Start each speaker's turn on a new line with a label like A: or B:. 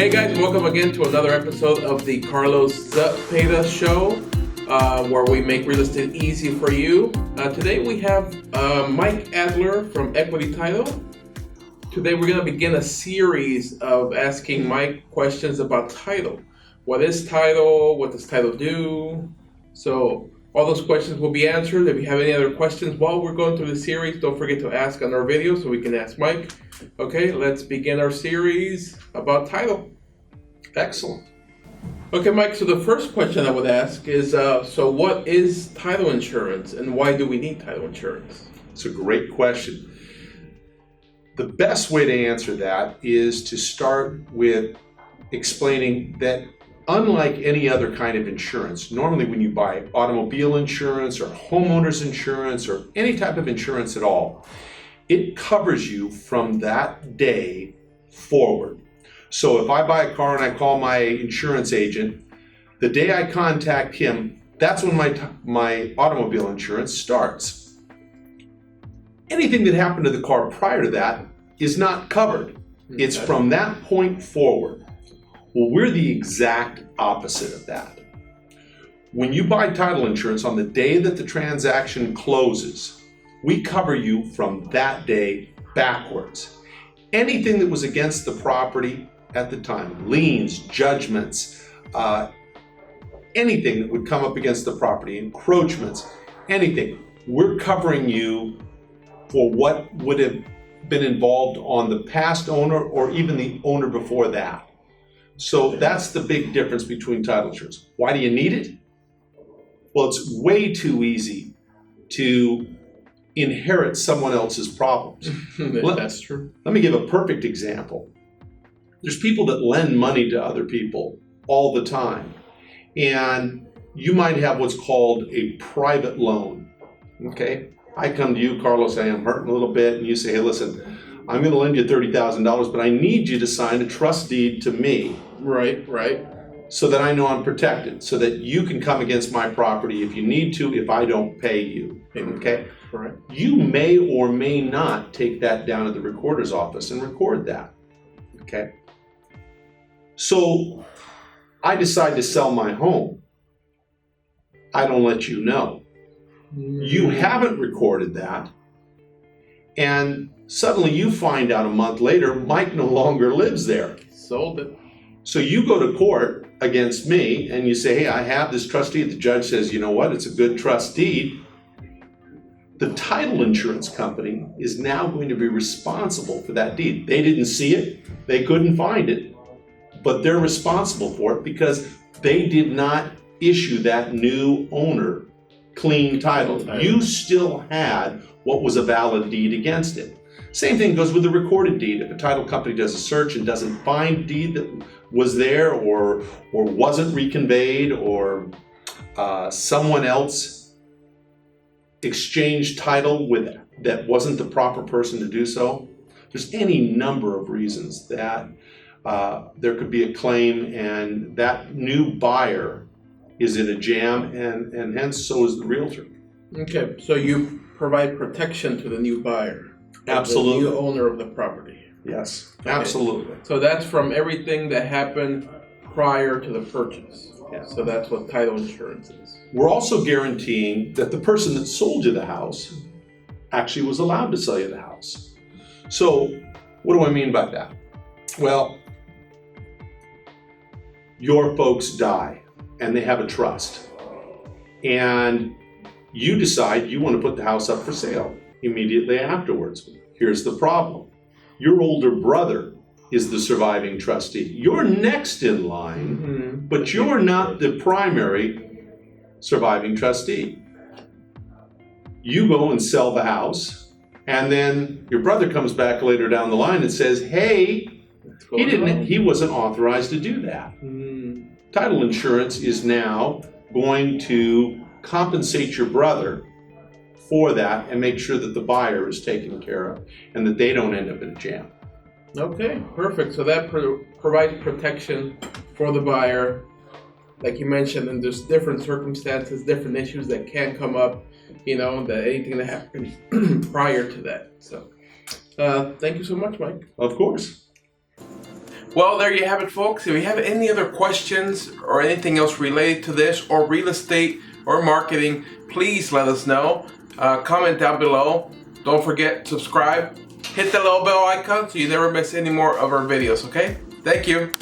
A: Hey guys, welcome again to another episode of the Carlos Zepeda Show, where we make real estate easy for you. Today we have Mike Adler from Equity Title. Today we're going to begin a series of asking Mike questions about title. What is title? What does title do? So all those questions will be answered. If you have any other questions while we're going through the series, don't forget to ask on our video so we can ask Mike. Okay, let's begin our series about title.
B: Excellent.
A: Okay, Mike, so the first question I would ask is, so what is title insurance and why do we need title insurance?
B: It's a great question. The best way to answer that is to start with explaining that unlike any other kind of insurance, normally when you buy automobile insurance or homeowners insurance or any type of insurance at all, it covers you from that day forward. So if I buy a car and I call my insurance agent, the day I contact him, that's when my automobile insurance starts. Anything that happened to the car prior to that is not covered. It's from that point forward. Well, we're the exact opposite of that. When you buy title insurance on the day that the transaction closes, we cover you from that day backwards. Anything that was against the property at the time, liens, judgments, anything that would come up against the property, encroachments, anything, we're covering you for what would have been involved on the past owner or even the owner before that. So that's the big difference between title insurance. Why do you need it? Well, it's way too easy to inherit someone else's problems.
A: That's true.
B: Let me give a perfect example. There's people that lend money to other people all the time. And you might have what's called a private loan. Okay? I come to you, Carlos, I am hurting a little bit, and you say, hey, listen, I'm going to lend you $30,000, but I need you to sign a trust deed to me.
A: Right.
B: So that I know I'm protected, so that you can come against my property if you need to, if I don't pay you. Okay?
A: Correct.
B: You may or may not take that down to the recorder's office and record that. Okay? So I decide to sell my home. I don't let you know. You haven't recorded that. And suddenly you find out a month later, Mike no longer lives there.
A: Sold it.
B: So you go to court against me and you say, hey, I have this trust deed. The judge says, you know what? It's a good trust deed. The title insurance company is now going to be responsible for that deed. They didn't see it. They couldn't find it. But they're responsible for it because they did not issue that new owner clean title. You still had what was a valid deed against it. Same thing goes with the recorded deed. If a title company does a search and doesn't find deed that was there or wasn't reconveyed or someone else exchanged title with that wasn't the proper person to do so, there's any number of reasons that there could be a claim and that new buyer is in a jam and hence so is the realtor.
A: Okay, so you provide protection to the new buyer.
B: Absolutely.
A: The new owner of the property.
B: Yes,
A: Okay.
B: absolutely.
A: So that's from everything that happened prior to the purchase.
B: Yeah.
A: So that's what title insurance is.
B: We're also guaranteeing that the person that sold you the house actually was allowed to sell you the house. So what do I mean by that? Well, your folks die and they have a trust. And you decide you want to put the house up for sale immediately afterwards. Here's the problem. Your older brother is the surviving trustee. You're next in line, but you're not the primary surviving trustee. You go and sell the house, and then your brother comes back later down the line and says, hey, he wasn't authorized to do that. Title insurance is now going to compensate your brother for that and make sure that the buyer is taken care of and that they don't end up in a jam.
A: Okay, perfect. So that provides protection for the buyer. Like you mentioned, and there's different circumstances, different issues that can come up, that anything that happened prior to that. So thank you so much, Mike.
B: Of course.
A: Well, there you have it, folks. If you have any other questions or anything else related to this or real estate or marketing, please let us know. Comment down below. Don't forget, subscribe. Hit the little bell icon so you never miss any more of our videos, okay? Thank you.